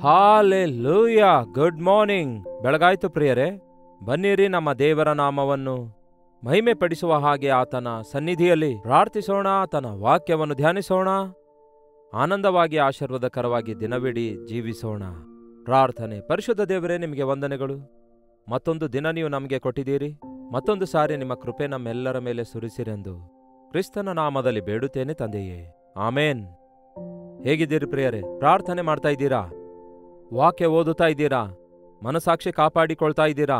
Hallelujah. Good morning. ಬೆಳಗಾಯ್ತು ಪ್ರಿಯರೇ. ಬನ್ನಿರಿ ನಮ್ಮ ದೇವರ ನಾಮವನ್ನು ಮಹಿಮೆ ಪಡಿಸುವ ಹಾಗೆ ಆತನ ಸನ್ನಿಧಿಯಲ್ಲಿ ಪ್ರಾರ್ಥಿಸೋಣ, ಆತನ ವಾಕ್ಯವನ್ನು ಧ್ಯಾನಿಸೋಣ, ಆನಂದವಾಗಿ ಆಶೀರ್ವಾದಕರವಾಗಿ ದಿನವಿಡೀ ಜೀವಿಸೋಣ. ಪ್ರಾರ್ಥನೆ. ಪರಿಶುದ್ಧ ದೇವರೇ, ನಿಮಗೆ ವಂದನೆಗಳು. ಮತ್ತೊಂದು ದಿನ ನೀವು ನಮಗೆ ಕೊಟ್ಟಿದ್ದೀರಿ. ಮತ್ತೊಂದು ಸಾರಿ ನಿಮ್ಮ ಕೃಪೆ ನಮ್ಮೆಲ್ಲರ ಮೇಲೆ ಸುರಿಸಿರೆಂದು ಕ್ರಿಸ್ತನ ನಾಮದಲ್ಲಿ ಬೇಡುತ್ತೇನೆ ತಂದೆಯೇ, ಆಮೇನ್. ಹೇಗಿದ್ದೀರಿ ಪ್ರಿಯರೇ? ಪ್ರಾರ್ಥನೆ ಮಾಡ್ತಾ ಇದ್ದೀರಾ? ವಾಕ್ಯ ಓದುತ್ತಾ ಇದ್ದೀರಾ? ಮನಸಾಕ್ಷಿ ಕಾಪಾಡಿಕೊಳ್ತಾ ಇದ್ದೀರಾ?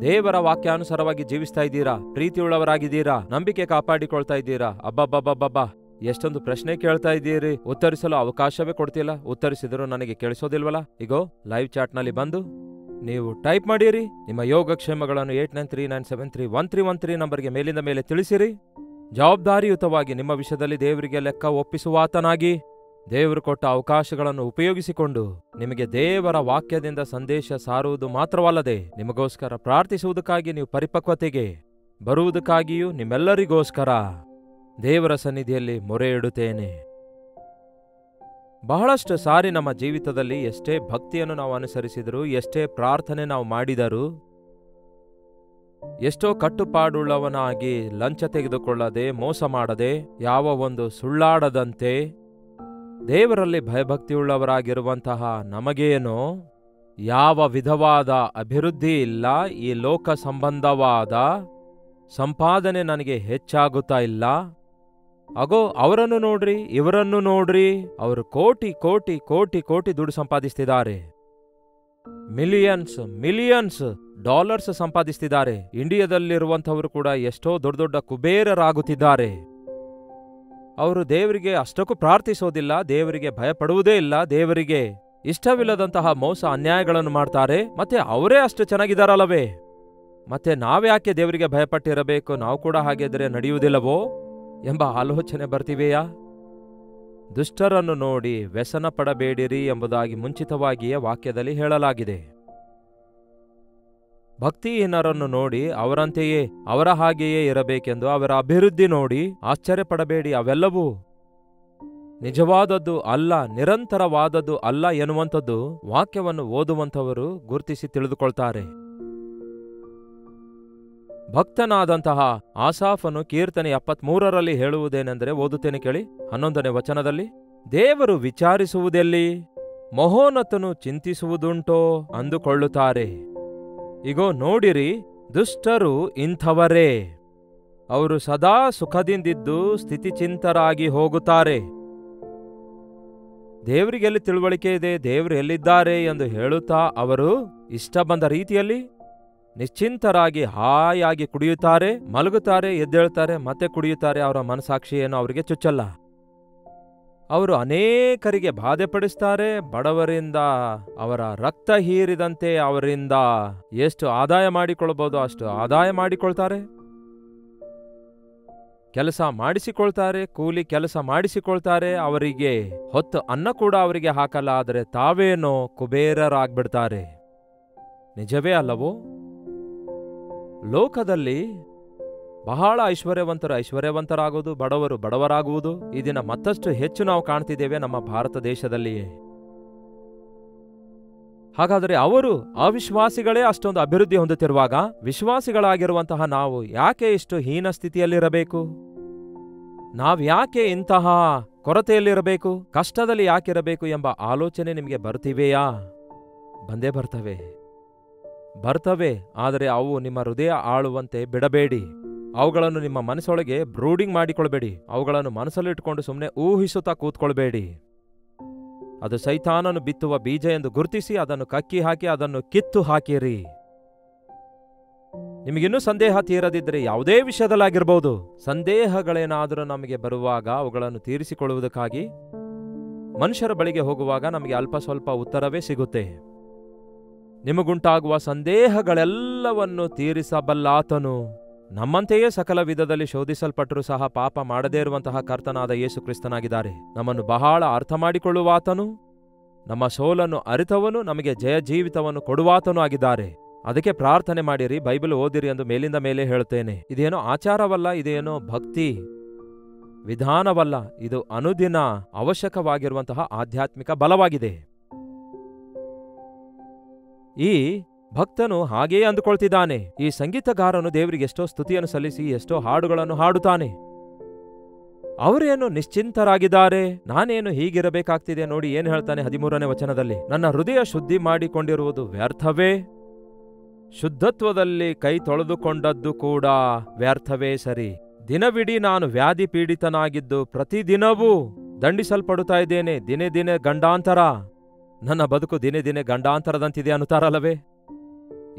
ದೇವರ ವಾಕ್ಯಾನುಸಾರವಾಗಿ ಜೀವಿಸ್ತಾ ಇದ್ದೀರಾ? ಪ್ರೀತಿಯುಳ್ಳವರಾಗಿದ್ದೀರಾ? ನಂಬಿಕೆ ಕಾಪಾಡಿಕೊಳ್ತಾ ಇದ್ದೀರಾ? ಅಬ್ಬಬ್ಬಬ್ಬಬ್ಬ, ಎಷ್ಟೊಂದು ಪ್ರಶ್ನೆ ಕೇಳ್ತಾ ಇದ್ದೀರಿ, ಉತ್ತರಿಸಲು ಅವಕಾಶವೇ ಕೊಡ್ತಿಲ್ಲ. ಉತ್ತರಿಸಿದರೂ ನನಗೆ ಕೇಳಿಸೋದಿಲ್ವಲ್ಲ? ಇಗೋ ಲೈವ್ ಚಾಟ್ನಲ್ಲಿ ಬಂದು ನೀವು ಟೈಪ್ ಮಾಡಿರಿ. ನಿಮ್ಮ ಯೋಗಕ್ಷೇಮಗಳನ್ನು 8939731313 ನಂಬರ್ಗೆ ಮೇಲಿಂದ ಮೇಲೆ ತಿಳಿಸಿರಿ. ಜವಾಬ್ದಾರಿಯುತವಾಗಿ ನಿಮ್ಮ ವಿಷಯದಲ್ಲಿ ದೇವರಿಗೆ ಲೆಕ್ಕ ಒಪ್ಪಿಸುವಾತನಾಗಿ ದೇವರು ಕೊಟ್ಟ ಅವಕಾಶಗಳನ್ನು ಉಪಯೋಗಿಸಿಕೊಂಡು ನಿಮಗೆ ದೇವರ ವಾಕ್ಯದಿಂದ ಸಂದೇಶ ಸಾರುವುದು ಮಾತ್ರವಲ್ಲದೆ ನಿಮಗೋಸ್ಕರ ಪ್ರಾರ್ಥಿಸುವುದಕ್ಕಾಗಿ ನೀವು ಪರಿಪಕ್ವತೆಗೆ ಬರುವುದಕ್ಕಾಗಿಯೂ ನಿಮ್ಮೆಲ್ಲರಿಗೋಸ್ಕರ ದೇವರ ಸನ್ನಿಧಿಯಲ್ಲಿ ಮೊರೆ ಇಡುತ್ತೇನೆ. ಬಹಳಷ್ಟು ಸಾರಿ ನಮ್ಮ ಜೀವಿತದಲ್ಲಿ ಎಷ್ಟೇ ಭಕ್ತಿಯನ್ನು ನಾವು ಅನುಸರಿಸಿದರೂ, ಎಷ್ಟೇ ಪ್ರಾರ್ಥನೆ ನಾವು ಮಾಡಿದರೂ, ಎಷ್ಟೋ ಕಟ್ಟುಪಾಡುಳ್ಳವನಾಗಿ ಲಂಚ ತೆಗೆದುಕೊಳ್ಳದೆ, ಮೋಸ ಮಾಡದೆ, ಯಾವ ಒಂದು ಸುಳ್ಳಾಡದಂತೆ ದೇವರಲ್ಲಿ ಭಯಭಕ್ತಿಯುಳ್ಳವರಾಗಿರುವಂತಹ ನಮಗೇನೋ ಯಾವ ವಿಧವಾದ ಅಭಿವೃದ್ಧಿ ಇಲ್ಲ. ಈ ಲೋಕ ಸಂಬಂಧವಾದ ಸಂಪಾದನೆ ನನಗೆ ಹೆಚ್ಚಾಗುತ್ತಾ ಇಲ್ಲ. ಅಗೋ ಅವರನ್ನು ನೋಡ್ರಿ, ಇವರನ್ನು ನೋಡ್ರಿ, ಅವರು ಕೋಟಿ ಕೋಟಿ ಕೋಟಿ ಕೋಟಿ ದುಡ್ಡು ಸಂಪಾದಿಸ್ತಿದ್ದಾರೆ. Millions dollars ಸಂಪಾದಿಸ್ತಿದ್ದಾರೆ. ಇಂಡಿಯಾದಲ್ಲಿರುವಂಥವರು ಕೂಡ ಎಷ್ಟೋ ದೊಡ್ಡ ದೊಡ್ಡ ಕುಬೇರರಾಗುತ್ತಿದ್ದಾರೆ. ಅವರು ದೇವರಿಗೆ ಅಷ್ಟಕ್ಕೂ ಪ್ರಾರ್ಥಿಸೋದಿಲ್ಲ, ದೇವರಿಗೆ ಭಯಪಡುವುದೇ ಇಲ್ಲ, ದೇವರಿಗೆ ಇಷ್ಟವಿಲ್ಲದಂತಹ ಮೋಸ ಅನ್ಯಾಯಗಳನ್ನು ಮಾಡ್ತಾರೆ. ಮತ್ತೆ ಅವರೇ ಅಷ್ಟು ಚೆನ್ನಾಗಿದ್ದಾರಲ್ಲವೇ? ಮತ್ತೆ ನಾವ್ಯಾಕೆ ದೇವರಿಗೆ ಭಯಪಟ್ಟಿರಬೇಕು? ನಾವು ಕೂಡ ಹಾಗಿದ್ರೆ ನಡೆಯುವುದಿಲ್ಲವೋ ಎಂಬ ಆಲೋಚನೆ ಬರ್ತಿವೆಯಾ? ದುಷ್ಟರನ್ನು ನೋಡಿ ವ್ಯಸನ ಪಡಬೇಡಿರಿ ಎಂಬುದಾಗಿ ಮುಂಚಿತವಾಗಿಯೇ ವಾಕ್ಯದಲ್ಲಿ ಹೇಳಲಾಗಿದೆ. ಭಕ್ತಿಹೀನರನ್ನು ನೋಡಿ ಅವರಂತೆಯೇ, ಅವರ ಹಾಗೆಯೇ ಇರಬೇಕೆಂದು ಅವರ ಅಭಿವೃದ್ಧಿ ನೋಡಿ ಆಶ್ಚರ್ಯಪಡಬೇಡಿ. ಅವೆಲ್ಲವೂ ನಿಜವಾದದ್ದು ಅಲ್ಲ, ನಿರಂತರವಾದದ್ದು ಅಲ್ಲ ಎನ್ನುವಂಥದ್ದು ವಾಕ್ಯವನ್ನು ಓದುವಂಥವರು ಗುರುತಿಸಿ ತಿಳಿದುಕೊಳ್ತಾರೆ. ಭಕ್ತನಾದಂತಹ ಆಸಾಫನು ಕೀರ್ತನೆ 73ರಲ್ಲಿ ಹೇಳುವುದೇನೆಂದರೆ, ಓದುತ್ತೇನೆ ಕೇಳಿ. 11ನೇ ವಚನದಲ್ಲಿ, ದೇವರು ವಿಚಾರಿಸುವುದೆಲ್ಲಿ, ಮಹೋನ್ನತನು ಚಿಂತಿಸುವುದುಂಟೋ ಅಂದುಕೊಳ್ಳುತ್ತಾರೆ. ಇಗೋ ನೋಡಿರಿ, ದುಷ್ಟರು ಇಂಥವರೇ. ಅವರು ಸದಾ ಸುಖದಿಂದಿದ್ದು ಸ್ಥಿತಿಚಿಂತರಾಗಿ ಹೋಗುತ್ತಾರೆ. ದೇವರಿಗೆಲ್ಲಿ ತಿಳುವಳಿಕೆ ಇದೆ, ದೇವರು ಎಲ್ಲಿದ್ದಾರೆ ಎಂದು ಹೇಳುತ್ತಾ ಅವರು ಇಷ್ಟ ಬಂದ ರೀತಿಯಲ್ಲಿ ನಿಶ್ಚಿಂತರಾಗಿ ಹಾಯಾಗಿ ಕುಡಿಯುತ್ತಾರೆ, ಮಲಗುತ್ತಾರೆ, ಎದ್ದೇಳ್ತಾರೆ, ಮತ್ತೆ ಕುಡಿಯುತ್ತಾರೆ. ಅವರ ಮನಸಾಕ್ಷಿ ಏನು ಅವರಿಗೆ ಚುಚ್ಚಲ್ಲ. ಅವರು ಅನೇಕರಿಗೆ ಬಾಧೆಪಡಿಸ್ತಾರೆ. ಬಡವರಿಂದ ಅವರ ರಕ್ತ ಹೀರಿದಂತೆ ಅವರಿಂದ ಎಷ್ಟು ಆದಾಯ ಮಾಡಿಕೊಳ್ಳಬಹುದು ಅಷ್ಟು ಆದಾಯ ಮಾಡಿಕೊಳ್ತಾರೆ. ಕೆಲಸ ಮಾಡಿಸಿಕೊಳ್ತಾರೆ, ಕೂಲಿ ಕೆಲಸ ಮಾಡಿಸಿಕೊಳ್ತಾರೆ. ಅವರಿಗೆ ಹೊತ್ತು ಅನ್ನ ಕೂಡ ಅವರಿಗೆ ಹಾಕಲ್ಲ, ಆದರೆ ತಾವೇನೋ ಕುಬೇರರಾಗ್ಬಿಡ್ತಾರೆ. ನಿಜವೇ ಅಲ್ಲವೋ? ಲೋಕದಲ್ಲಿ ಬಹಳ ಐಶ್ವರ್ಯವಂತರಾಗುವುದು, ಬಡವರು ಬಡವರಾಗುವುದು ಈ ದಿನ ಮತ್ತಷ್ಟು ಹೆಚ್ಚು ನಾವು ಕಾಣ್ತಿದ್ದೇವೆ ನಮ್ಮ ಭಾರತ ದೇಶದಲ್ಲಿಯೇ. ಹಾಗಾದರೆ ಅವರು ಅವಿಶ್ವಾಸಿಗಳೇ ಅಷ್ಟೊಂದು ಅಭಿವೃದ್ಧಿ ಹೊಂದುತ್ತಿರುವಾಗ ವಿಶ್ವಾಸಿಗಳಾಗಿರುವಂತಹ ನಾವು ಯಾಕೆ ಇಷ್ಟು ಹೀನ ಸ್ಥಿತಿಯಲ್ಲಿರಬೇಕು? ನಾವ್ಯಾಕೆ ಇಂತಹ ಕೊರತೆಯಲ್ಲಿರಬೇಕು? ಕಷ್ಟದಲ್ಲಿ ಯಾಕಿರಬೇಕು ಎಂಬ ಆಲೋಚನೆ ನಿಮಗೆ ಬರ್ತಿವೆಯಾ? ಬಂದೇ ಬರ್ತವೆ. ಆದರೆ ಅವು ನಿಮ್ಮ ಹೃದಯ ಆಳುವಂತೆ ಬಿಡಬೇಡಿ. ಅವುಗಳನ್ನು ನಿಮ್ಮ ಮನಸ್ಸೊಳಗೆ ಬ್ರೂಡಿಂಗ್ ಮಾಡಿಕೊಳ್ಬೇಡಿ. ಅವುಗಳನ್ನು ಮನಸ್ಸಲ್ಲಿಟ್ಟುಕೊಂಡು ಸುಮ್ಮನೆ ಊಹಿಸುತ್ತಾ ಕೂತ್ಕೊಳ್ಬೇಡಿ. ಅದು ಸೈತಾನನು ಬಿತ್ತುವ ಬೀಜ ಎಂದು ಗುರುತಿಸಿ ಅದನ್ನು ಕಕ್ಕಿ ಹಾಕಿ ಅದನ್ನು ಕಿತ್ತು ಹಾಕಿರಿ. ನಿಮಗಿನ್ನೂ ಸಂದೇಹ ತೀರದಿದ್ದರೆ ಯಾವುದೇ ವಿಷಯದಲ್ಲಾಗಿರ್ಬೋದು, ಸಂದೇಹಗಳೇನಾದರೂ ನಮಗೆ ಬರುವಾಗ ಅವುಗಳನ್ನು ತೀರಿಸಿಕೊಳ್ಳುವುದಕ್ಕಾಗಿ ಮನುಷ್ಯರ ಬಳಿಗೆ ಹೋಗುವಾಗ ನಮಗೆ ಅಲ್ಪ ಸ್ವಲ್ಪ ಉತ್ತರವೇ ಸಿಗುತ್ತೆ. ನಿಮಗುಂಟಾಗುವ ಸಂದೇಹಗಳೆಲ್ಲವನ್ನು ತೀರಿಸಬಲ್ಲಾತನು ನಮ್ಮಂತೆಯೇ ಸಕಲ ವಿಧದಲ್ಲಿ ಶೋಧಿಸಲ್ಪಟ್ಟರೂ ಸಹ ಪಾಪ ಮಾಡದೇ ಇರುವಂತಹ ಕರ್ತನಾದ ಯೇಸು ಕ್ರಿಸ್ತನಾಗಿದ್ದಾರೆ. ನಮ್ಮನ್ನು ಬಹಳ ಅರ್ಥ ಮಾಡಿಕೊಳ್ಳುವಾತನು, ನಮ್ಮ ಸೋಲನ್ನು ಅರಿತವನು, ನಮಗೆ ಜಯ ಜೀವಿತವನ್ನು ಕೊಡುವಾತನು ಆಗಿದ್ದಾರೆ. ಅದಕ್ಕೆ ಪ್ರಾರ್ಥನೆ ಮಾಡಿರಿ, ಬೈಬಲ್ ಓದಿರಿ ಎಂದು ಮೇಲಿಂದ ಮೇಲೆ ಹೇಳುತ್ತೇನೆ. ಇದೇನೋ ಆಚಾರವಲ್ಲ, ಇದೇನೋ ಭಕ್ತಿ ವಿಧಾನವಲ್ಲ, ಇದು ಅನುದಿನ ಅವಶ್ಯಕವಾಗಿರುವಂತಹ ಆಧ್ಯಾತ್ಮಿಕ ಬಲವಾಗಿದೆ. ಈ ಭಕ್ತನು ಹಾಗೆಯೇ ಅಂದುಕೊಳ್ತಿದ್ದಾನೆ. ಈ ಸಂಗೀತಗಾರನು ದೇವರಿಗೆ ಎಷ್ಟೋ ಸ್ತುತಿಯನ್ನು ಸಲ್ಲಿಸಿ ಎಷ್ಟೋ ಹಾಡುಗಳನ್ನು ಹಾಡುತ್ತಾನೆ. ಅವರೇನು ನಿಶ್ಚಿಂತರಾಗಿದ್ದಾರೆ, ನಾನೇನು ಹೀಗಿರಬೇಕಾಗ್ತಿದೆ. ನೋಡಿ ಏನು ಹೇಳ್ತಾನೆ 13ನೇ ವಚನದಲ್ಲಿ, ನನ್ನ ಹೃದಯ ಶುದ್ಧಿ ಮಾಡಿಕೊಂಡಿರುವುದು ವ್ಯರ್ಥವೇ, ಶುದ್ಧತ್ವದಲ್ಲಿ ಕೈ ತೊಳೆದುಕೊಂಡದ್ದು ಕೂಡ ವ್ಯರ್ಥವೇ ಸರಿ. ದಿನವಿಡೀ ನಾನು ವ್ಯಾಧಿ ಪೀಡಿತನಾಗಿದ್ದು ಪ್ರತಿದಿನವೂ ದಂಡಿಸಲ್ಪಡುತ್ತಾ ಇದ್ದೇನೆ. ದಿನೇ ದಿನೇ ಗಂಡಾಂತರ, ನನ್ನ ಬದುಕು ದಿನೇ ದಿನೇ ಗಂಡಾಂತರದಂತಿದೆ ಅನ್ನುತ್ತಾರಲ್ಲವೇ.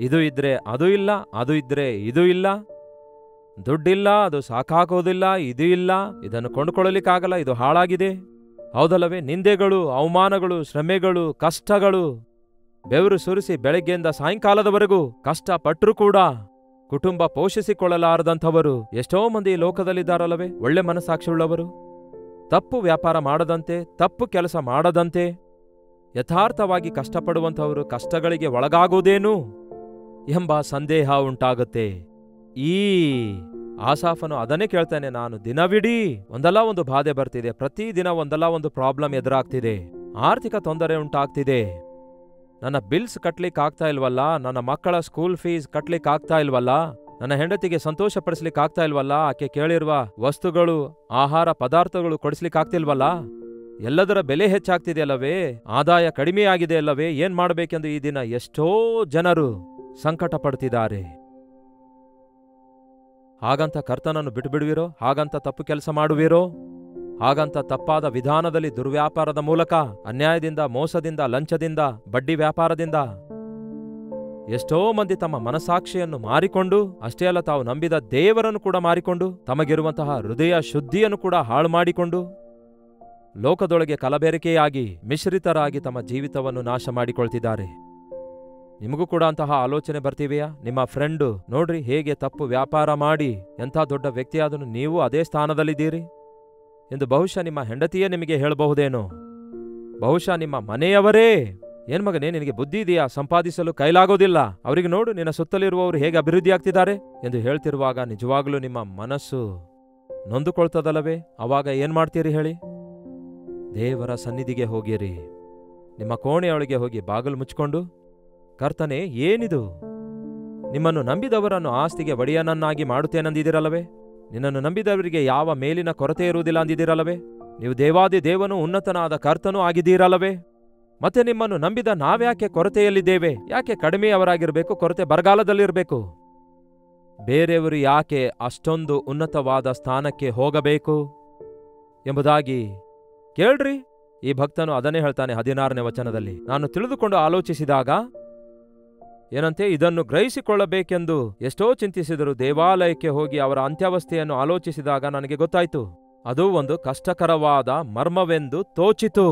ಇದು ಇದ್ರೆ ಅದು ಇಲ್ಲ, ಅದು ಇದ್ರೆ ಇದು ಇಲ್ಲ, ದುಡ್ಡಿಲ್ಲ, ಅದು ಸಾಕಾಗೋದಿಲ್ಲ, ಇದು ಇಲ್ಲ, ಇದನ್ನು ಕೊಂಡುಕೊಳ್ಳಲಿಕ್ಕಾಗಲ್ಲ, ಇದು ಹಾಳಾಗಿದೆ. ಹೌದಲ್ಲವೇ? ನಿಂದೆಗಳು, ಅವಮಾನಗಳು, ಶ್ರಮೆಗಳು, ಕಷ್ಟಗಳು, ಬೆವರು ಸುರಿಸಿ ಬೆಳಗ್ಗೆಯಿಂದ ಸಾಯಂಕಾಲದವರೆಗೂ ಕಷ್ಟಪಟ್ಟರೂ ಕೂಡ ಕುಟುಂಬ ಪೋಷಿಸಿಕೊಳ್ಳಲಾರದಂಥವರು ಎಷ್ಟೋ ಮಂದಿ ಲೋಕದಲ್ಲಿದ್ದಾರಲ್ಲವೇ, ಒಳ್ಳೆ ಮನಸ್ಸಾಕ್ಷಿಯುಳ್ಳವರು. ತಪ್ಪು ವ್ಯಾಪಾರ ಮಾಡದಂತೆ, ತಪ್ಪು ಕೆಲಸ ಮಾಡದಂತೆ ಯಥಾರ್ಥವಾಗಿ ಕಷ್ಟಪಡುವಂಥವರು ಕಷ್ಟಗಳಿಗೆ ಒಳಗಾಗುವುದೇನು ಎಂಬ ಸಂದೇಹ ಉಂಟಾಗುತ್ತೆ. ಈ ಆಸಾಫನು ಅದನ್ನೇ ಕೇಳ್ತಾನೆ, ನಾನು ದಿನವಿಡೀ ಒಂದಲ್ಲ ಒಂದು ಬಾಧೆ ಬರ್ತಿದೆ, ಪ್ರತಿದಿನ ಒಂದಲ್ಲ ಒಂದು ಪ್ರಾಬ್ಲಮ್ ಎದುರಾಗ್ತಿದೆ, ಆರ್ಥಿಕ ತೊಂದರೆ ಉಂಟಾಗ್ತಿದೆ, ನನ್ನ ಬಿಲ್ಸ್ ಕಟ್ಲಿಕ್ಕಾಗ್ತಾ ಇಲ್ವಲ್ಲ, ನನ್ನ ಮಕ್ಕಳ ಸ್ಕೂಲ್ ಫೀಸ್ ಕಟ್ಲಿಕ್ಕಾಗ್ತಾ ಇಲ್ವಲ್ಲ, ನನ್ನ ಹೆಂಡತಿಗೆ ಸಂತೋಷಪಡಿಸ್ಲಿಕ್ಕಾಗ್ತಾ ಇಲ್ವಲ್ಲ, ಆಕೆ ಕೇಳಿರುವ ವಸ್ತುಗಳು, ಆಹಾರ ಪದಾರ್ಥಗಳು ಕೊಡಿಸ್ಲಿಕ್ಕಾಗ್ತಿಲ್ವಲ್ಲ, ಎಲ್ಲದರ ಬೆಲೆ ಹೆಚ್ಚಾಗ್ತಿದೆಯಲ್ಲವೇ, ಆದಾಯ ಕಡಿಮೆಯಾಗಿದೆ ಅಲ್ಲವೇ, ಏನ್ ಮಾಡಬೇಕೆಂದು ಈ ದಿನ ಎಷ್ಟೋ ಜನರು ಸಂಕಟ ಪಡ್ತಿದ್ದಾರೆ. ಹಾಗಂತ ಕರ್ತನನ್ನು ಬಿಟ್ಟುಬಿಡುವಿರೋ? ಹಾಗಂತ ತಪ್ಪು ಕೆಲಸ ಮಾಡುವಿರೋ? ಹಾಗಂತ ತಪ್ಪಾದ ವಿಧಾನದಲ್ಲಿ ದುರ್ವ್ಯಾಪಾರದ ಮೂಲಕ, ಅನ್ಯಾಯದಿಂದ, ಮೋಸದಿಂದ, ಲಂಚದಿಂದ, ಬಡ್ಡಿ ವ್ಯಾಪಾರದಿಂದ ಎಷ್ಟೋ ಮಂದಿ ತಮ್ಮ ಮನಸಾಕ್ಷಿಯನ್ನು ಮಾರಿಕೊಂಡು, ಅಷ್ಟೇ ಅಲ್ಲ ತಾವು ನಂಬಿದ ದೇವರನ್ನು ಕೂಡ ಮಾರಿಕೊಂಡು, ತಮಗಿರುವಂತಹ ಹೃದಯ ಶುದ್ಧಿಯನ್ನು ಕೂಡ ಹಾಳು ಮಾಡಿಕೊಂಡು, ಲೋಕದೊಳಗೆ ಕಲಬೆರಕೆಯಾಗಿ ಮಿಶ್ರಿತರಾಗಿ ತಮ್ಮ ಜೀವಿತವನ್ನು ನಾಶ ಮಾಡಿಕೊಳ್ತಿದ್ದಾರೆ. ನಿಮಗೂ ಕೂಡ ಅಂತಹ ಆಲೋಚನೆ ಬರ್ತಿವೆಯಾ? ನಿಮ್ಮ ಫ್ರೆಂಡು ನೋಡ್ರಿ ಹೇಗೆ ತಪ್ಪು ವ್ಯಾಪಾರ ಮಾಡಿ ಎಂಥ ದೊಡ್ಡ ವ್ಯಕ್ತಿಯಾದನು, ನೀವು ಅದೇ ಸ್ಥಾನದಲ್ಲಿದ್ದೀರಿ ಎಂದು ಬಹುಶಃ ನಿಮ್ಮ ಹೆಂಡತಿಯೇ ನಿಮಗೆ ಹೇಳಬಹುದೇನೋ, ಬಹುಶಃ ನಿಮ್ಮ ಮನೆಯವರೇ, ಏನ್ ಮಗನೇ ನಿನಗೆ ಬುದ್ಧಿ ಇದೆಯಾ, ಸಂಪಾದಿಸಲು ಕೈಲಾಗೋದಿಲ್ಲ, ಅವರಿಗೆ ನೋಡು ನಿನ್ನ ಸುತ್ತಲಿರುವವರು ಹೇಗೆ ಅಭಿವೃದ್ಧಿ ಆಗ್ತಿದ್ದಾರೆ ಎಂದು ಹೇಳ್ತಿರುವಾಗ ನಿಜವಾಗ್ಲೂ ನಿಮ್ಮ ಮನಸ್ಸು ನೊಂದುಕೊಳ್ತದಲ್ಲವೇ? ಅವಾಗ ಏನ್ ಮಾಡ್ತೀರಿ ಹೇಳಿ? ದೇವರ ಸನ್ನಿಧಿಗೆ ಹೋಗಿರಿ, ನಿಮ್ಮ ಕೋಣೆಯೊಳಗೆ ಹೋಗಿ ಬಾಗಿಲು ಮುಚ್ಕೊಂಡು, ಕರ್ತನೇ ಏನಿದು, ನಿಮ್ಮನ್ನು ನಂಬಿದವರನ್ನು ಆಸ್ತಿಗೆ ಒಡೆಯನನ್ನಾಗಿ ಮಾಡುತ್ತೇನೆಂದಿದ್ದೀರಲ್ಲವೇ, ನಿನ್ನನ್ನು ನಂಬಿದವರಿಗೆ ಯಾವ ಮೇಲಿನ ಕೊರತೆ ಇರುವುದಿಲ್ಲ ಅಂದಿದ್ದೀರಲ್ಲವೇ, ನೀವು ದೇವಾದಿ ದೇವನೂ ಉನ್ನತನಾದ ಕರ್ತನೂ ಆಗಿದ್ದೀರಲ್ಲವೇ, ಮತ್ತೆ ನಿಮ್ಮನ್ನು ನಂಬಿದ ನಾವ್ಯಾಕೆ ಕೊರತೆಯಲ್ಲಿದ್ದೇವೆ? ಯಾಕೆ ಕಡಿಮೆಯವರಾಗಿರಬೇಕು, ಕೊರತೆ ಬರಗಾಲದಲ್ಲಿರಬೇಕು? ಬೇರೆಯವರು ಯಾಕೆ ಅಷ್ಟೊಂದು ಉನ್ನತವಾದ ಸ್ಥಾನಕ್ಕೆ ಹೋಗಬೇಕು ಎಂಬುದಾಗಿ ಕೇಳ್ರಿ. ಈ ಭಕ್ತನು ಅದನ್ನೇ ಹೇಳ್ತಾನೆ 16ನೇ ವಚನದಲ್ಲಿ, ನಾನು ತಿಳಿದುಕೊಂಡು ಆಲೋಚಿಸಿದಾಗ ಏನಂತೆ, ಇದನ್ನು ಗ್ರಹಿಸಿಕೊಳ್ಳಬೇಕೆಂದು ಎಷ್ಟೋ ಚಿಂತಿಸಿದರು. ದೇವಾಲಯಕ್ಕೆ ಹೋಗಿ ಅವರ ಅಂತ್ಯಾವಸ್ಥೆಯನ್ನು ಆಲೋಚಿಸಿದಾಗ ನನಗೆ ಗೊತ್ತಾಯ್ತು, ಅದು ಒಂದು ಕಷ್ಟಕರವಾದ ಮರ್ಮವೆಂದು ತೋಚಿತು.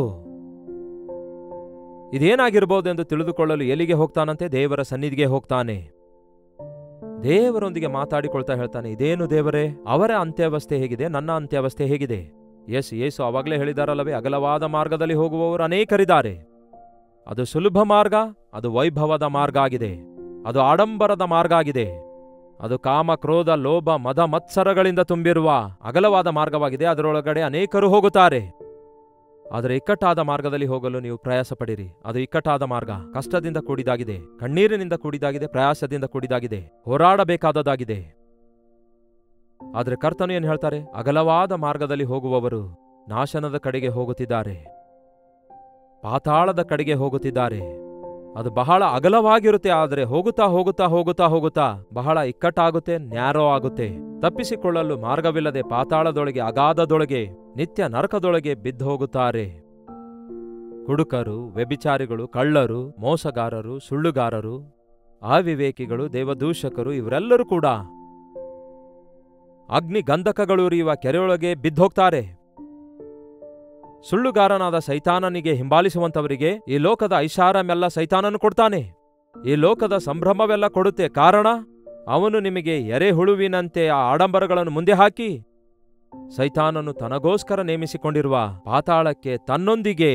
ಇದೇನಾಗಿರ್ಬೋದೆಂದು ತಿಳಿದುಕೊಳ್ಳಲು ಎಲ್ಲಿಗೆ ಹೋಗ್ತಾನಂತೆ? ದೇವರ ಸನ್ನಿಧಿಗೆ ಹೋಗ್ತಾನೆ. ದೇವರೊಂದಿಗೆ ಮಾತಾಡಿಕೊಳ್ತಾ ಹೇಳ್ತಾನೆ, ಇದೇನು ದೇವರೇ, ಅವರ ಅಂತ್ಯಾವಸ್ಥೆ ಹೇಗಿದೆ, ನನ್ನ ಅಂತ್ಯಾವಸ್ಥೆ ಹೇಗಿದೆ? ಯೇಸು ಆವಾಗಲೇ ಹೇಳಿದಾರಲ್ಲವೇ, ಅಗಲವಾದ ಮಾರ್ಗದಲ್ಲಿ ಹೋಗುವವರು ಅನೇಕರಿದ್ದಾರೆ. ಅದು ಸುಲಭ ಮಾರ್ಗ, ಅದು ವೈಭವದ ಮಾರ್ಗ ಆಗಿದೆ, ಅದು ಆಡಂಬರದ ಮಾರ್ಗ ಆಗಿದೆ, ಅದು ಕಾಮ, ಕ್ರೋಧ, ಲೋಭ, ಮದ, ಮತ್ಸರಗಳಿಂದ ತುಂಬಿರುವ ಅಗಲವಾದ ಮಾರ್ಗವಾಗಿದೆ. ಅದರೊಳಗಡೆ ಅನೇಕರು ಹೋಗುತ್ತಾರೆ. ಆದರೆ ಇಕ್ಕಟ್ಟಾದ ಮಾರ್ಗದಲ್ಲಿ ಹೋಗಲು ನೀವು ಪ್ರಯಾಸ ಪಡಿರಿ. ಅದು ಇಕ್ಕಟ್ಟಾದ ಮಾರ್ಗ, ಕಷ್ಟದಿಂದ ಕೂಡಿದಾಗಿದೆ, ಕಣ್ಣೀರಿನಿಂದ ಕೂಡಿದಾಗಿದೆ, ಪ್ರಯಾಸದಿಂದ ಕೂಡಿದಾಗಿದೆ, ಹೋರಾಡಬೇಕಾದದಾಗಿದೆ. ಆದರೆ ಕರ್ತನು ಏನು ಹೇಳ್ತಾರೆ? ಅಗಲವಾದ ಮಾರ್ಗದಲ್ಲಿ ಹೋಗುವವರು ನಾಶನದ ಕಡೆಗೆ ಹೋಗುತ್ತಿದ್ದಾರೆ, ಪಾತಾಳದ ಕಡೆಗೆ ಹೋಗುತ್ತಿದ್ದಾರೆ. ಅದು ಬಹಳ ಅಗಲವಾಗಿರುತ್ತೆ, ಆದರೆ ಹೋಗುತ್ತಾ ಹೋಗುತ್ತಾ ಹೋಗುತ್ತಾ ಹೋಗುತ್ತಾ ಬಹಳ ಇಕ್ಕಟ್ಟಾಗುತ್ತೆ, ನ್ಯಾರೋ ಆಗುತ್ತೆ. ತಪ್ಪಿಸಿಕೊಳ್ಳಲು ಮಾರ್ಗವಿಲ್ಲದೆ ಪಾತಾಳದೊಳಗೆ, ಅಗಾಧದೊಳಗೆ, ನಿತ್ಯ ನರಕದೊಳಗೆ ಬಿದ್ದು ಹೋಗುತ್ತಾರೆ. ಕುಡುಕರು, ವ್ಯಭಿಚಾರಿಗಳು, ಕಳ್ಳರು, ಮೋಸಗಾರರು, ಸುಳ್ಳುಗಾರರು, ಅವಿವೇಕಿಗಳು, ದೇವದೂಷಕರು, ಇವರೆಲ್ಲರೂ ಕೂಡ ಅಗ್ನಿ ಗಂಧಕಗಳುರಿಯುವ ಕೆರೆಯೊಳಗೆ ಬಿದ್ದೋಗ್ತಾರೆ. ಸುಳ್ಳುಗಾರನಾದ ಸೈತಾನನಿಗೆ ಹಿಂಬಾಲಿಸುವಂತವರಿಗೆ ಈ ಲೋಕದ ಐಷಾರಾಮೆಲ್ಲ ಸೈತಾನನು ಕೊಡ್ತಾನೆ. ಈ ಲೋಕದ ಸಂಭ್ರಮವೆಲ್ಲ ಕೊಡುತ್ತೆ. ಕಾರಣ, ಅವನು ನಿಮಗೆ ಎರೆಹುಳುವಿನಂತೆ ಆ ಆಡಂಬರಗಳನ್ನು ಮುಂದೆ ಹಾಕಿ ಸೈತಾನನು ತನಗೋಸ್ಕರ ನೇಮಿಸಿಕೊಂಡಿರುವ ಪಾತಾಳಕ್ಕೆ ತನ್ನೊಂದಿಗೆ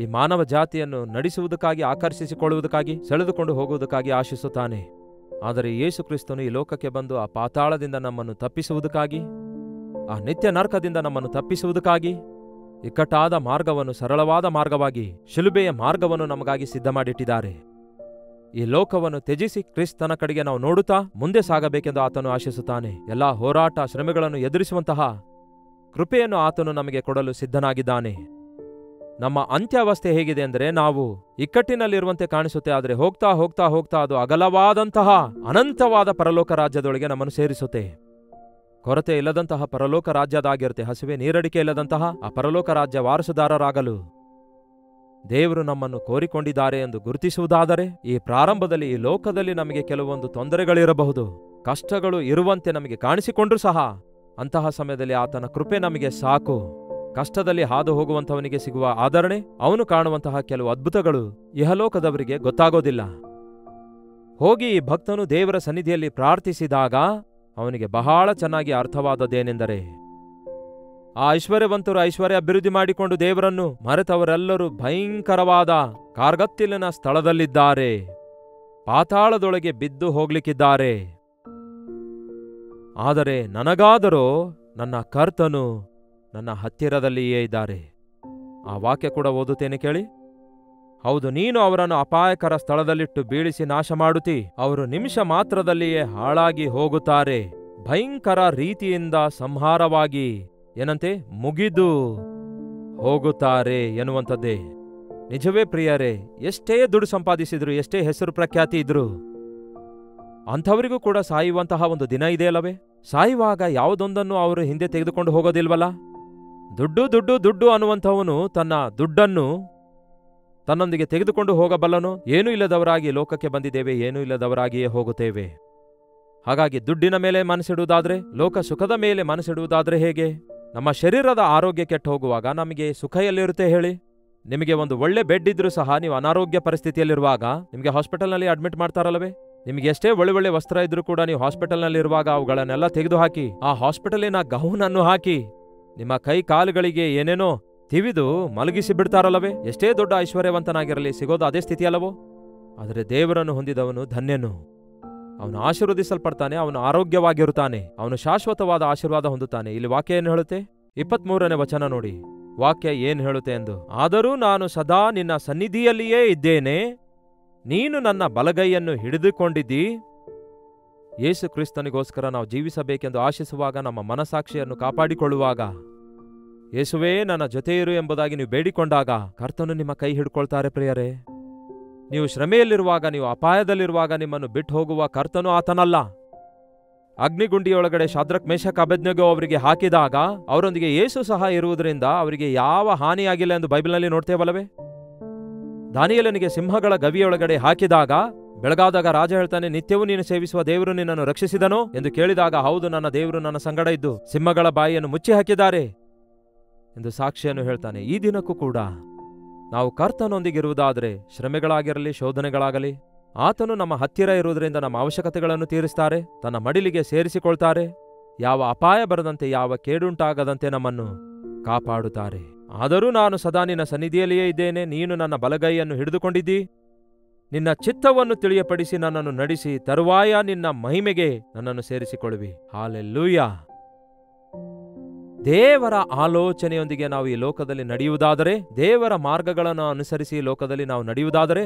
ಈ ಮಾನವ ಜಾತಿಯನ್ನು ನಡೆಸುವುದಕ್ಕಾಗಿ, ಆಕರ್ಷಿಸಿಕೊಳ್ಳುವುದಕ್ಕಾಗಿ, ಸೆಳೆದುಕೊಂಡು ಹೋಗುವುದಕ್ಕಾಗಿ ಆಶಿಸುತ್ತಾನೆ. ಆದರೆ ಯೇಸು ಕ್ರಿಸ್ತನು ಈ ಲೋಕಕ್ಕೆ ಬಂದು ಆ ಪಾತಾಳದಿಂದ ನಮ್ಮನ್ನು ತಪ್ಪಿಸುವುದಕ್ಕಾಗಿ, ಆ ನಿತ್ಯ ನರಕದಿಂದ ನಮ್ಮನ್ನು ತಪ್ಪಿಸುವುದಕ್ಕಾಗಿ ಇಕ್ಕಟ್ಟಾದ ಮಾರ್ಗವನ್ನು ಸರಳವಾದ ಮಾರ್ಗವಾಗಿ, ಶಿಲುಬೆಯ ಮಾರ್ಗವನ್ನು ನಮಗಾಗಿ ಸಿದ್ಧ ಮಾಡಿಟ್ಟಿದ್ದಾರೆ. ಈ ಲೋಕವನ್ನು ತ್ಯಜಿಸಿ ಕ್ರಿಸ್ತನ ಕಡೆಗೆ ನಾವು ನೋಡುತ್ತಾ ಮುಂದೆ ಸಾಗಬೇಕೆಂದು ಆತನು ಆಶಿಸುತ್ತಾನೆ. ಎಲ್ಲಾ ಹೋರಾಟ ಶ್ರಮೆಗಳನ್ನು ಎದುರಿಸುವಂತಹ ಕೃಪೆಯನ್ನು ಆತನು ನಮಗೆ ಕೊಡಲು ಸಿದ್ಧನಾಗಿದ್ದಾನೆ. ನಮ್ಮ ಅಂತ್ಯಾವಸ್ಥೆ ಹೇಗಿದೆ ಅಂದರೆ, ನಾವು ಇಕ್ಕಟ್ಟಿನಲ್ಲಿರುವಂತೆ ಕಾಣಿಸುತ್ತೆ, ಆದರೆ ಹೋಗ್ತಾ ಹೋಗ್ತಾ ಹೋಗ್ತಾ ಅದು ಅಗಲವಾದಂತಹ ಅನಂತವಾದ ಪರಲೋಕ ರಾಜ್ಯದೊಳಗೆ ನಮ್ಮನ್ನು ಸೇರಿಸುತ್ತೆ. ಕೊರತೆ ಇಲ್ಲದಂತಹ ಪರಲೋಕ ರಾಜ್ಯದಾಗಿರುತ್ತೆ. ಹಸಿವೆ ನೀರಡಿಕೆ ಇಲ್ಲದಂತಹ ಆ ಪರಲೋಕ ರಾಜ್ಯ ವಾರಸುದಾರರಾಗಲು ದೇವರು ನಮ್ಮನ್ನು ಕೋರಿಕೊಂಡಿದ್ದಾರೆ ಎಂದು ಗುರುತಿಸುವುದಾದರೆ, ಈ ಪ್ರಾರಂಭದಲ್ಲಿ ಈ ಲೋಕದಲ್ಲಿ ನಮಗೆ ಕೆಲವೊಂದು ತೊಂದರೆಗಳಿರಬಹುದು, ಕಷ್ಟಗಳು ಇರುವಂತೆ ನಮಗೆ ಕಾಣಿಸಿಕೊಂಡ್ರೂ ಸಹ ಅಂತಹ ಸಮಯದಲ್ಲಿ ಆತನ ಕೃಪೆ ನಮಗೆ ಸಾಕು. ಕಷ್ಟದಲ್ಲಿ ಹಾದು ಹೋಗುವಂಥವನಿಗೆ ಸಿಗುವ ಆದರಣೆ, ಅವನು ಕಾಣುವಂತಹ ಕೆಲವು ಅದ್ಭುತಗಳು ಇಹಲೋಕದವರಿಗೆ ಗೊತ್ತಾಗೋದಿಲ್ಲ. ಹೋಗಿ ಈ ಭಕ್ತನು ದೇವರ ಸನ್ನಿಧಿಯಲ್ಲಿ ಪ್ರಾರ್ಥಿಸಿದಾಗ ಅವನಿಗೆ ಬಹಳ ಚೆನ್ನಾಗಿ ಅರ್ಥವಾದದ್ದೇನೆಂದರೆ, ಆ ಐಶ್ವರ್ಯವಂತರು ಐಶ್ವರ್ಯ ಅಭಿವೃದ್ಧಿ ಮಾಡಿಕೊಂಡು ದೇವರನ್ನು ಮರೆತವರೆಲ್ಲರೂ ಭಯಂಕರವಾದ ಕಾರ್ಗತ್ತಿಲಿನ ಸ್ಥಳದಲ್ಲಿದ್ದಾರೆ, ಪಾತಾಳದೊಳಗೆ ಬಿದ್ದು ಹೋಗ್ಲಿಕ್ಕಿದ್ದಾರೆ. ಆದರೆ ನನಗಾದರೋ ನನ್ನ ಕರ್ತನು ನನ್ನ ಹತ್ತಿರದಲ್ಲಿಯೇ ಇದ್ದಾರೆ. ಆ ವಾಕ್ಯ ಕೂಡ ಓದುತ್ತೇನೆ ಕೇಳಿ. ಹೌದು, ನೀನು ಅವರನ್ನು ಅಪಾಯಕರ ಸ್ಥಳದಲ್ಲಿಟ್ಟು ಬೀಳಿಸಿ ನಾಶ ಮಾಡುತ್ತಿ, ಅವರು ನಿಮಿಷ ಮಾತ್ರದಲ್ಲಿಯೇ ಹಾಳಾಗಿ ಹೋಗುತ್ತಾರೆ, ಭಯಂಕರ ರೀತಿಯಿಂದ ಸಂಹಾರವಾಗಿ ಏನಂತೆ ಮುಗಿದು ಹೋಗುತ್ತಾರೆ ಎನ್ನುವಂಥದ್ದೇ. ನಿಜವೇ ಪ್ರಿಯರೇ, ಎಷ್ಟೇ ದುಡ್ಡು ಸಂಪಾದಿಸಿದ್ರು, ಎಷ್ಟೇ ಹೆಸರು ಪ್ರಖ್ಯಾತಿ ಇದ್ರು, ಅಂಥವರಿಗೂ ಕೂಡ ಸಾಯುವಂತಹ ಒಂದು ದಿನ ಇದೆಯಲ್ಲವೇ? ಸಾಯುವಾಗ ಯಾವುದೊಂದನ್ನು ಅವರು ಹಿಂದೆ ತೆಗೆದುಕೊಂಡು ಹೋಗೋದಿಲ್ವಲ್ಲ? ದುಡ್ಡು ದುಡ್ಡು ದುಡ್ಡು ಅನ್ನುವಂಥವನು ತನ್ನ ದುಡ್ಡನ್ನು ತನ್ನೊಂದಿಗೆ ತೆಗೆದುಕೊಂಡು ಹೋಗಬಲ್ಲನು. ಏನೂ ಇಲ್ಲದವರಾಗಿ ಲೋಕಕ್ಕೆ ಬಂದಿದ್ದೇವೆ, ಏನೂ ಇಲ್ಲದವರಾಗಿಯೇ ಹೋಗುತ್ತೇವೆ. ಹಾಗಾಗಿ ದುಡ್ಡಿನ ಮೇಲೆ ಮನಸ್ಸಿಡುವುದಾದ್ರೆ, ಲೋಕ ಸುಖದ ಮೇಲೆ ಮನಸ್ಸಿಡುವುದಾದ್ರೆ ಹೇಗೆ? ನಮ್ಮ ಶರೀರದ ಆರೋಗ್ಯ ಕೆಟ್ಟು ಹೋಗುವಾಗ ನಮಗೆ ಸುಖ ಎಲ್ಲಿರುತ್ತೆ ಹೇಳಿ? ನಿಮಗೆ ಒಂದು ಒಳ್ಳೆ ಬೆಡ್ ಇದ್ರೂ ಸಹ ನೀವು ಅನಾರೋಗ್ಯ ಪರಿಸ್ಥಿತಿಯಲ್ಲಿರುವಾಗ ನಿಮಗೆ ಹಾಸ್ಪಿಟಲ್ನಲ್ಲಿ ಅಡ್ಮಿಟ್ ಮಾಡ್ತಾರಲ್ಲವೇ? ನಿಮಗೆ ಎಷ್ಟೇ ಒಳ್ಳೆ ವಸ್ತ್ರ ಇದ್ರೂ ಕೂಡ ನೀವು ಹಾಸ್ಪಿಟಲ್ನಲ್ಲಿರುವಾಗ ಅವುಗಳನ್ನೆಲ್ಲ ತೆಗೆದುಹಾಕಿ ಆ ಹಾಸ್ಪಿಟಲಿನ ಗೌನನ್ನು ಹಾಕಿ ನಿಮ್ಮ ಕೈ ಕಾಲುಗಳಿಗೆ ಏನೇನೋ ತಿವಿದು ಮಲಗಿಸಿ ಬಿಡ್ತಾರಲ್ಲವೇ? ಎಷ್ಟೇ ದೊಡ್ಡ ಐಶ್ವರ್ಯವಂತನಾಗಿರಲಿ ಸಿಗೋದು ಅದೇ ಸ್ಥಿತಿಯಲ್ಲವೋ? ಆದರೆ ದೇವರನ್ನು ಹೊಂದಿದವನು ಧನ್ಯನು. ಅವನು ಆಶೀರ್ವದಿಸಲ್ಪಡ್ತಾನೆ, ಅವನು ಆರೋಗ್ಯವಾಗಿರುತ್ತಾನೆ, ಅವನು ಶಾಶ್ವತವಾದ ಆಶೀರ್ವಾದ ಹೊಂದುತ್ತಾನೆ. ಇಲ್ಲಿ ವಾಕ್ಯ ಏನು ಹೇಳುತ್ತೆ? 23ನೇ ವಚನ ನೋಡಿ, ವಾಕ್ಯ ಏನು ಹೇಳುತ್ತೆ ಎಂದು. ಆದರೂ ನಾನು ಸದಾ ನಿನ್ನ ಸನ್ನಿಧಿಯಲ್ಲಿಯೇ ಇದ್ದೇನೆ, ನೀನು ನನ್ನ ಬಲಗೈಯನ್ನು ಹಿಡಿದುಕೊಂಡಿದ್ದಿ. ಯೇಸು ಕ್ರಿಸ್ತನಿಗೋಸ್ಕರ ನಾವು ಜೀವಿಸಬೇಕೆಂದು ಆಶಿಸುವಾಗ, ನಮ್ಮ ಮನಸಾಕ್ಷಿಯನ್ನು ಕಾಪಾಡಿಕೊಳ್ಳುವಾಗ, ಯೇಸುವೇ ನನ್ನ ಜೊತೆ ಇರು ಎಂಬುದಾಗಿ ನೀವು ಬೇಡಿಕೊಂಡಾಗ ಕರ್ತನು ನಿಮ್ಮ ಕೈ ಹಿಡ್ಕೊಳ್ತಾರೆ ಪ್ರಿಯರೇ. ನೀವು ಶ್ರಮೆಯಲ್ಲಿರುವಾಗ, ನೀವು ಅಪಾಯದಲ್ಲಿರುವಾಗ ನಿಮ್ಮನ್ನು ಬಿಟ್ಟು ಹೋಗುವ ಕರ್ತನು ಆತನಲ್ಲ. ಅಗ್ನಿಗುಂಡಿಯೊಳಗಡೆ ಶಾದ್ರಕ್ ಮೇಷಕ್ ಅಬೇದ್ನೆಗೋ ಅವರಿಗೆ ಹಾಕಿದಾಗ ಅವರೊಂದಿಗೆ ಯೇಸು ಸಹ ಇರುವುದರಿಂದ ಅವರಿಗೆ ಯಾವ ಹಾನಿಯಾಗಿಲ್ಲ ಎಂದು ಬೈಬಲ್ನಲ್ಲಿ ನೋಡ್ತೇವಲ್ಲವೇ? ದಾನಿಯೇಲನಿಗೆ ಸಿಂಹಗಳ ಗವಿಯೊಳಗಡೆ ಹಾಕಿದಾಗ ಬೆಳಗಾದಾಗ ರಾಜ ಹೇಳ್ತಾನೆ, ನಿತ್ಯವೂ ನೀನು ಸೇವಿಸುವ ದೇವರು ನಿನ್ನನ್ನು ರಕ್ಷಿಸಿದನೋ ಎಂದು ಕೇಳಿದಾಗ, ಹೌದು, ನನ್ನ ದೇವರು ನನ್ನ ಸಂಗಡ ಇದ್ದು ಸಿಂಹಗಳ ಬಾಯಿಯನ್ನು ಮುಚ್ಚಿ ಹಾಕಿದ್ದಾರೆ ಎಂದು ಸಾಕ್ಷಿಯನ್ನು ಹೇಳ್ತಾನೆ. ಈ ದಿನಕ್ಕೂ ಕೂಡ ನಾವು ಕರ್ತನೊಂದಿಗಿರುವುದಾದರೆ, ಶ್ರಮೆಗಳಾಗಿರಲಿ ಶೋಧನೆಗಳಾಗಲಿ, ಆತನು ನಮ್ಮ ಹತ್ತಿರ ಇರುವುದರಿಂದ ನಮ್ಮ ಅವಶ್ಯಕತೆಗಳನ್ನು ತೀರಿಸ್ತಾರೆ, ತನ್ನ ಮಡಿಲಿಗೆ ಸೇರಿಸಿಕೊಳ್ತಾರೆ, ಯಾವ ಅಪಾಯ ಬರದಂತೆ, ಯಾವ ಕೇಡುಂಟಾಗದಂತೆ ನಮ್ಮನ್ನು ಕಾಪಾಡುತ್ತಾರೆ. ಆದರೂ ನಾನು ಸದಾ ನಿನ್ನ ಸನ್ನಿಧಿಯಲ್ಲಿಯೇ ಇದ್ದೇನೆ, ನೀನು ನನ್ನ ಬಲಗೈಯನ್ನು ಹಿಡಿದುಕೊಂಡಿದ್ದಿ, ನಿನ್ನ ಚಿತ್ತವನ್ನು ತಿಳಿಯಪಡಿಸಿ ನನ್ನನ್ನು ನಡೆಸಿ ತರುವಾಯ ನಿನ್ನ ಮಹಿಮೆಗೆ ನನ್ನನ್ನು ಸೇರಿಸಿಕೊಳ್ಳುವಿ. ಹಾಲೆಲ್ಲೂಯಾ. ದೇವರ ಆಲೋಚನೆಯೊಂದಿಗೆ ನಾವು ಈ ಲೋಕದಲ್ಲಿ ನಡೆಯುವುದಾದರೆ, ದೇವರ ಮಾರ್ಗಗಳನ್ನು ಅನುಸರಿಸಿ ಈ ಲೋಕದಲ್ಲಿ ನಾವು ನಡೆಯುವುದಾದರೆ,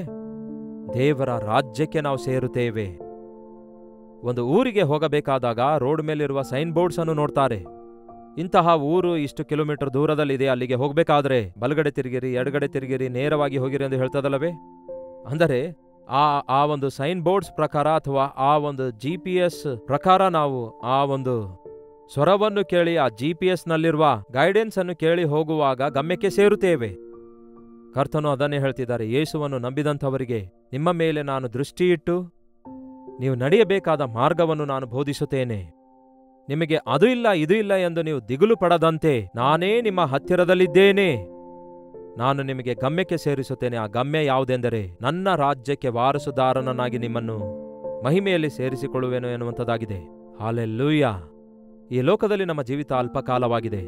ದೇವರ ರಾಜ್ಯಕ್ಕೆ ನಾವು ಸೇರುತ್ತೇವೆ. ಒಂದು ಊರಿಗೆ ಹೋಗಬೇಕಾದಾಗ ರೋಡ್ ಮೇಲಿರುವ ಸೈನ್ ಬೋರ್ಡ್ಸ್ ಅನ್ನು ನೋಡ್ತಾರೆ. ಇಂತಹ ಊರು ಇಷ್ಟು ಕಿಲೋಮೀಟರ್ ದೂರದಲ್ಲಿದೆ, ಅಲ್ಲಿಗೆ ಹೋಗಬೇಕಾದ್ರೆ ಬಲಗಡೆ ತಿರುಗಿರಿ, ಎಡಗಡೆ ತಿರುಗಿರಿ, ನೇರವಾಗಿ ಹೋಗಿರಿ ಎಂದು ಹೇಳ್ತದಲ್ಲವೇ? ಅಂದರೆ ಆ ಒಂದು ಸೈನ್ ಬೋರ್ಡ್ಸ್ ಪ್ರಕಾರ ಅಥವಾ ಆ ಒಂದು GPS ಪ್ರಕಾರ ನಾವು ಆ ಒಂದು ಸ್ವರವನ್ನು ಕೇಳಿ, ಆ GPS ನಲ್ಲಿರುವ ಗೈಡೆನ್ಸ್ ಅನ್ನು ಕೇಳಿ ಹೋಗುವಾಗ ಗಮ್ಯಕ್ಕೆ ಸೇರುತ್ತೇವೆ. ಕರ್ತನು ಅದನ್ನೇ ಹೇಳ್ತಿದ್ದಾರೆ, ಯೇಸುವನ್ನು ನಂಬಿದಂಥವರಿಗೆ ನಿಮ್ಮ ಮೇಲೆ ನಾನು ದೃಷ್ಟಿಯಿಟ್ಟು ನೀವು ನಡೆಯಬೇಕಾದ ಮಾರ್ಗವನ್ನು ನಾನು ಬೋಧಿಸುತ್ತೇನೆ. ನಿಮಗೆ ಅದು ಇಲ್ಲ ಇದು ಇಲ್ಲ ಎಂದು ನೀವು ದಿಗುಲು ಪಡದಂತೆ ನಾನೇ ನಿಮ್ಮ ಹತ್ತಿರದಲ್ಲಿದ್ದೇನೆ. ನಾನು ನಿಮಗೆ ಗಮ್ಯಕ್ಕೆ ಸೇರಿಸುತ್ತೇನೆ. ಆ ಗಮ್ಯ ಯಾವುದೆಂದರೆ, ನನ್ನ ರಾಜ್ಯಕ್ಕೆ ವಾರಸುದಾರನನ್ನಾಗಿ ನಿಮ್ಮನ್ನು ಮಹಿಮೆಯಲ್ಲಿ ಸೇರಿಸಿಕೊಳ್ಳುವೆನು ಎನ್ನುವಂಥದ್ದಾಗಿದೆ. ಹಾಲೆಲ್ಲೂಯಾ. ಈ ಲೋಕದಲ್ಲಿ ನಮ್ಮ ಜೀವಿತ ಅಲ್ಪಕಾಲವಾಗಿದೆ.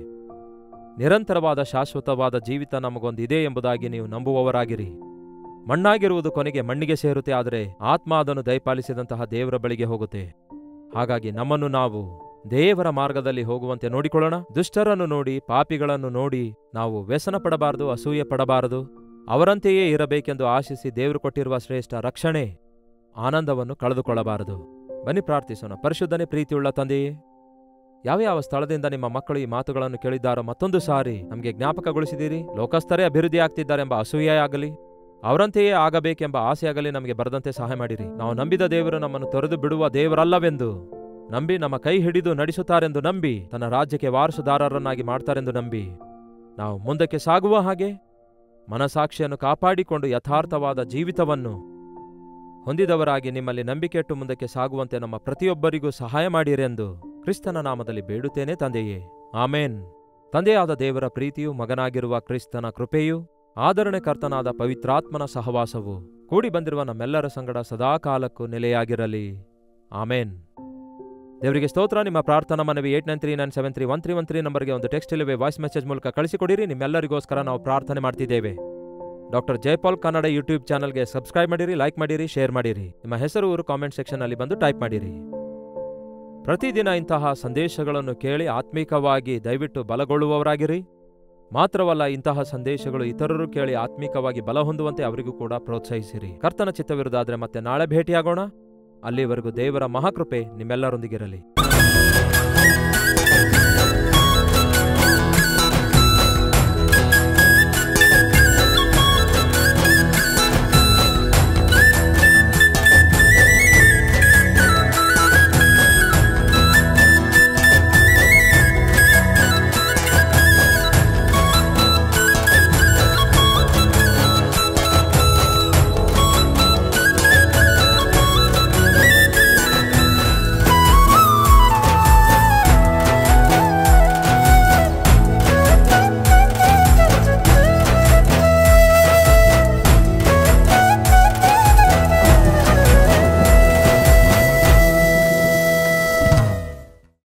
ನಿರಂತರವಾದ ಶಾಶ್ವತವಾದ ಜೀವಿತ ನಮಗೊಂದಿದೆ ಎಂಬುದಾಗಿ ನೀವು ನಂಬುವವರಾಗಿರಿ. ಮಣ್ಣಾಗಿರುವುದು ಕೊನೆಗೆ ಮಣ್ಣಿಗೆ ಸೇರುತ್ತೆ, ಆದರೆ ಆತ್ಮ ಅದನ್ನು ದಯಪಾಲಿಸಿದಂತಹ ದೇವರ ಬಳಿಗೆ ಹೋಗುತ್ತೆ. ಹಾಗಾಗಿ ನಮ್ಮನ್ನು ನಾವು ದೇವರ ಮಾರ್ಗದಲ್ಲಿ ಹೋಗುವಂತೆ ನೋಡಿಕೊಳ್ಳೋಣ. ದುಷ್ಟರನ್ನು ನೋಡಿ, ಪಾಪಿಗಳನ್ನು ನೋಡಿ ನಾವು ವ್ಯಸನ ಪಡಬಾರದು, ಅಸೂಯೆ ಪಡಬಾರದು. ಅವರಂತೆಯೇ ಇರಬೇಕೆಂದು ಆಶಿಸಿ ದೇವರು ಕೊಟ್ಟಿರುವ ಶ್ರೇಷ್ಠ ರಕ್ಷಣೆ ಆನಂದವನ್ನು ಕಳೆದುಕೊಳ್ಳಬಾರದು. ಬನ್ನಿ ಪ್ರಾರ್ಥಿಸೋಣ. ಪರಿಶುದ್ಧನೇ, ಪ್ರೀತಿಯುಳ್ಳ ತಂದೆಯೇ, ಯಾವ ಸ್ಥಳದಿಂದ ನಿಮ್ಮ ಮಕ್ಕಳು ಈ ಮಾತುಗಳನ್ನು ಕೇಳಿದ್ದಾರೋ ಮತ್ತೊಂದು ಸಾರಿ ನಮಗೆ ಜ್ಞಾಪಕಗೊಳಿಸಿದಿರಿ. ಲೋಕಸ್ಥರೇ ಅಭಿವೃದ್ಧಿ ಆಗ್ತಿದ್ದಾರೆಂಬ ಅಸೂಯೆಯಾಗಲಿ, ಅವರಂತೆಯೇ ಆಗಬೇಕೆಂಬ ಆಸೆಯಾಗಲಿ ನಮಗೆ ಬರದಂತೆ ಸಹಾಯ ಮಾಡಿರಿ. ನಾವು ನಂಬಿದ ದೇವರು ನಮ್ಮನ್ನು ತೊರೆದು ಬಿಡುವ ದೇವರಲ್ಲವೆಂದು ನಂಬಿ, ನಮ್ಮ ಕೈ ಹಿಡಿದು ನಡೆಸುತ್ತಾರೆಂದು ನಂಬಿ, ತನ್ನ ರಾಜ್ಯಕ್ಕೆ ವಾರಸುದಾರರನ್ನಾಗಿ ಮಾಡ್ತಾರೆಂದು ನಂಬಿ, ನಾವು ಮುಂದಕ್ಕೆ ಸಾಗುವ ಹಾಗೆ ಮನಸಾಕ್ಷಿಯನ್ನು ಕಾಪಾಡಿಕೊಂಡು ಯಥಾರ್ಥವಾದ ಜೀವಿತವನ್ನು ಹೊಂದಿದವರಾಗಿ ನಿಮ್ಮಲ್ಲಿ ನಂಬಿಕೆಯಿಟ್ಟು ಮುಂದಕ್ಕೆ ಸಾಗುವಂತೆ ನಮ್ಮ ಪ್ರತಿಯೊಬ್ಬರಿಗೂ ಸಹಾಯ ಮಾಡಿರೆಂದು ಕ್ರಿಸ್ತನ ನಾಮದಲ್ಲಿ ಬೇಡುತ್ತೇನೆ ತಂದೆಯೇ, ಆಮೇನ್. ತಂದೆಯಾದ ದೇವರ ಪ್ರೀತಿಯು, ಮಗನಾಗಿರುವ ಕ್ರಿಸ್ತನ ಕೃಪೆಯು, ಆದರಣೆಕರ್ತನಾದ ಪವಿತ್ರಾತ್ಮನ ಸಹವಾಸವು ಕೂಡಿ ಬಂದಿರುವ ನಮ್ಮೆಲ್ಲರ ಸಂಗಡ ಸದಾಕಾಲಕ್ಕೂ ನೆಲೆಯಾಗಿರಲಿ. ಆಮೇನ್. ದೇವರಿಗೆ ಸ್ತೋತ್ರ. ನಿಮ್ಮ ಪ್ರಾರ್ಥನಾ ಮನವಿ 8939731313 ನಂಬರ್ಗೆ ಒಂದು ಟೆಕ್ಸ್ಟ್ ಇಲ್ಲವೇ ವಾಯ್ಸ್ ಮೆಸೇಜ್ ಮೂಲಕ ಕಳಿಸಿಕೊಡಿರಿ. ನಿಮ್ಮೆಲ್ಲರಿಗೋಸ್ಕರ ನಾವು ಪ್ರಾರ್ಥನೆ ಮಾಡ್ತಿದ್ದೇವೆ. ಡಾಕ್ಟರ್ ಜಯಪಾಲ್ ಕನ್ನಡ ಯೂಟ್ಯೂಬ್ ಚಾನಲ್ಗೆ ಸಬ್ಸ್ಕ್ರೈಬ್ ಮಾಡಿರಿ, ಲೈಕ್ ಮಾಡಿರಿ, ಶೇರ್ ಮಾಡಿರಿ. ನಿಮ್ಮ ಹೆಸರು ಊರು ಕಾಮೆಂಟ್ ಸೆಕ್ಷನ್ನಲ್ಲಿ ಬಂದು ಟೈಪ್ ಮಾಡಿರಿ. ಪ್ರತಿದಿನ ಇಂತಹ ಸಂದೇಶಗಳನ್ನು ಕೇಳಿ ಆತ್ಮೀಕವಾಗಿ ದಯವಿಟ್ಟು ಬಲಗೊಳ್ಳುವವರಾಗಿರಿ. ಮಾತ್ರವಲ್ಲ, ಇಂತಹ ಸಂದೇಶಗಳು ಇತರರು ಕೇಳಿ ಆತ್ಮೀಕವಾಗಿ ಬಲ ಹೊಂದುವಂತೆ ಅವರಿಗೂ ಕೂಡ ಪ್ರೋತ್ಸಾಹಿಸಿರಿ. ಕರ್ತನ ಚಿತ್ತವಿರುವುದಾದರೆ ಮತ್ತೆ ನಾಳೆ ಭೇಟಿಯಾಗೋಣ. ಅಲ್ಲಿವರೆಗೂ ದೇವರ ಮಹಾಕೃಪೆ ನಿಮ್ಮೆಲ್ಲರೊಂದಿಗಿರಲಿ.